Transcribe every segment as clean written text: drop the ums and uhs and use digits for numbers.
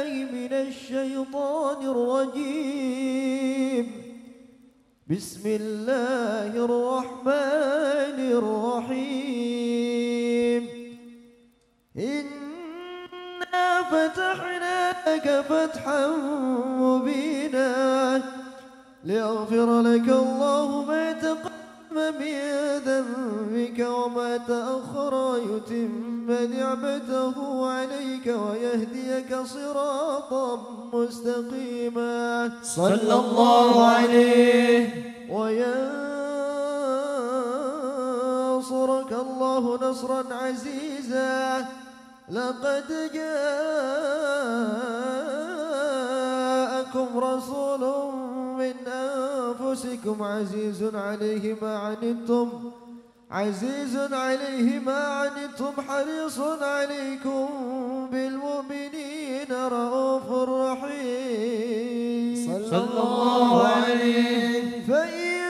بالله من الشيطان الرجيم. بسم الله الرحمن الرحيم. إنا فتحناك فتحا مبينا ليغفر لك الله ما تقدم من ذنبك وما تأخر ويتم نعمته عليك ويهديك صراطا مستقيما صلى الله عليه. وينصرك الله نصرا عزيزا. لقد جاءكم رسول من أنفسكم عزيز عليه ما عنتم حريص عليكم بالمؤمنين رؤوف رحيم صلى الله عليه. فإن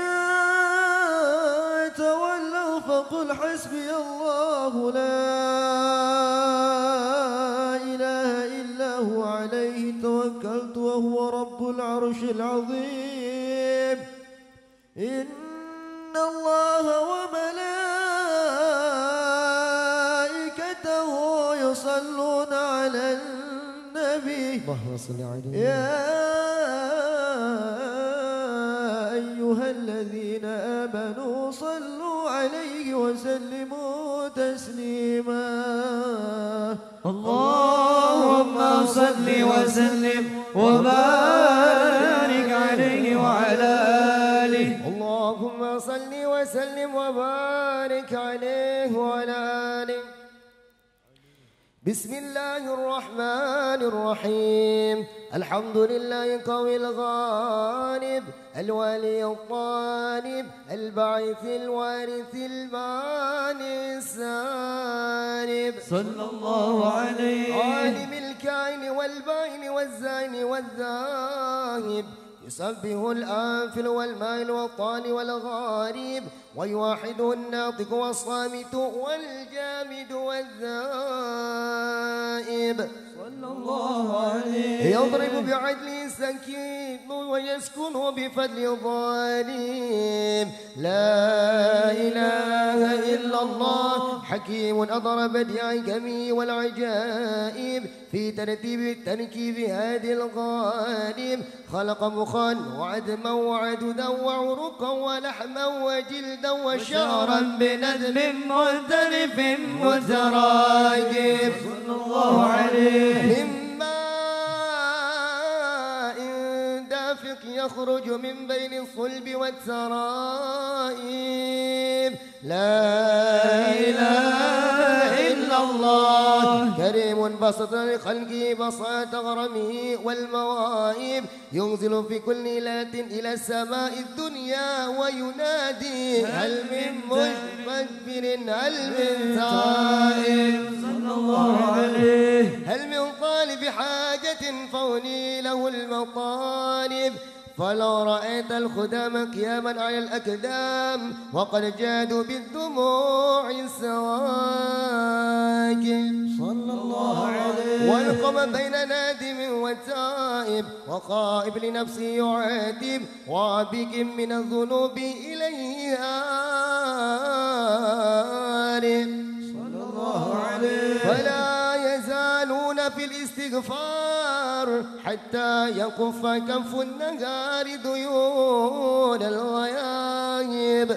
تولوا فقل حسبي الله لا إله إلا هو عليه توكلت وهو رب العرش العظيم. إن الله وملائكته يصلون على النبي اللهم صل عليه. يا أيها الذين آمنوا صلوا عليه وسلموا تسليما. اللهم صل وسلم وبارك عليه وعلى آله. اللهم صل وسلم وبارك عليه وعلى آله. بسم الله الرحمن الرحيم. الحمد لله قوي الغالب الولي الطالب البعث الوارث المانع السالب صلى الله عليه. عالم الكائن والبائن والزين والذاهب يسبه الآنفل والمائل والطال والغارب ويوحده الناطق والصامت والجامد والذائب صلى الله عليه. يضرب بعدله سكين ويسكن بفضل ظالم. لا إله إلا الله حكيم أضرب بديع الجميع والعجائب في ترتيب التركيب هادي الغالب. خلق مخا وعدما وعددا وعروقا ولحما وجلدا وشعرا بنذب مختلف متراكب صلى الله عليه. من ماء دافق يخرج من بين الصلب والترائب. لا إله إلا الله كريم بسط لخلقه بساط غرمه والمواهب. ينزل في كل ليلة إلى السماء الدنيا وينادي هل من مستغفر هل من تائب صلى الله عليه. هل من طالب حاجة فوني له المطالب. فلو رأيت الخدام قياما على الأكدام وقد جادوا بالدموع السواكب صلى الله عليه. والقم بين نادم وتائب وقائب لنفسه يعاتب وعبك من الذنوب إليه آرب صلى الله عليه. فلا يزالون في الاستغفار حتى يكف كف النهار ديون الغيايب.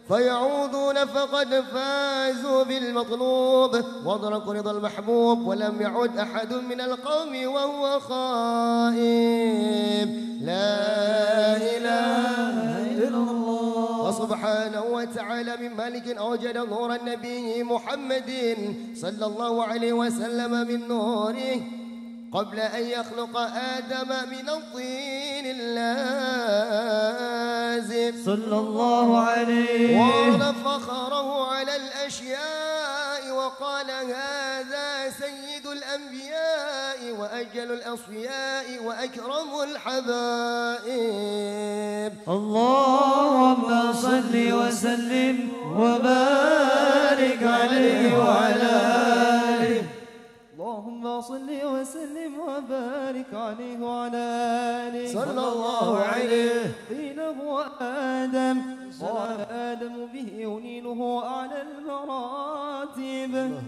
فيعودون فقد فازوا بالمطلوب وادركوا رضا المحبوب ولم يعد أحد من القوم وهو خائب. لا إله إلا الله. وسبحانه وتعالى من مالك أوجد نور النبي محمد صلى الله عليه وسلم من نوره قبل أن يخلق آدم من الطين اللازب صلى الله عليه. وعرف فخره على الأشياء وقال هذا سيد الأنبياء وأجل الأصفياء وأكرم الحبائب. اللهم صل وسلم وبارك عليه وعلى آله. اللهم اللهم صل وسلم وبارك عليه وعلى آله صلى الله عليه. قيل هو آدم قال آدم به ينيله أعلى المراتب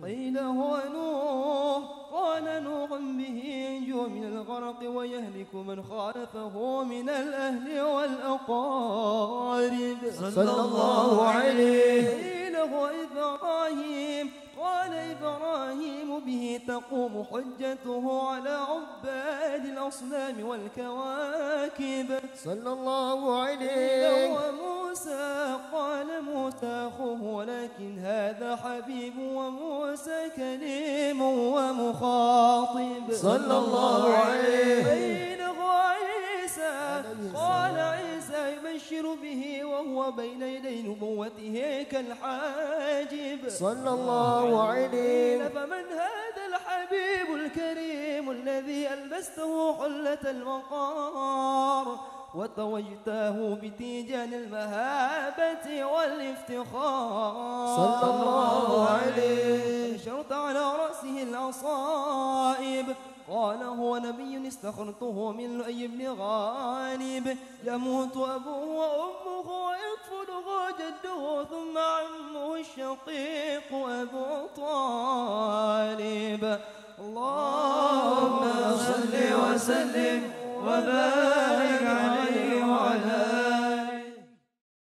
قيل هو نوح قال نوح به ينجو من الغرق ويهلك من خالفه من الأهل والأقارب صلى الله عليه. قيل هو إبراهيم قال إبراهيم به تقوم حجته على عباد الأصنام والكواكب صلى الله قيل عليه. هو موسى قال موسى أخوه ولكن هذا حبيب وموسى كليم ومخاطب صلى الله عليه. قيل هو عيسى قال عيسى يبشر به وهو بين يدي نبوته كالحاجب صلى الله عليه. قيل فمن هذا الحبيب الكريم الذي ألبسته حلة الوقار وتوجته بتيجان المهابة والافتخار صلى الله عليه. نشرت على رأسه الأصائب قال هو نبي استخرته من لؤي بن غالب يموت أبوه وأمه ويدفنه جده ثم عمه الشقيق أبو طالب اللهم صل وسلم وبارك عليه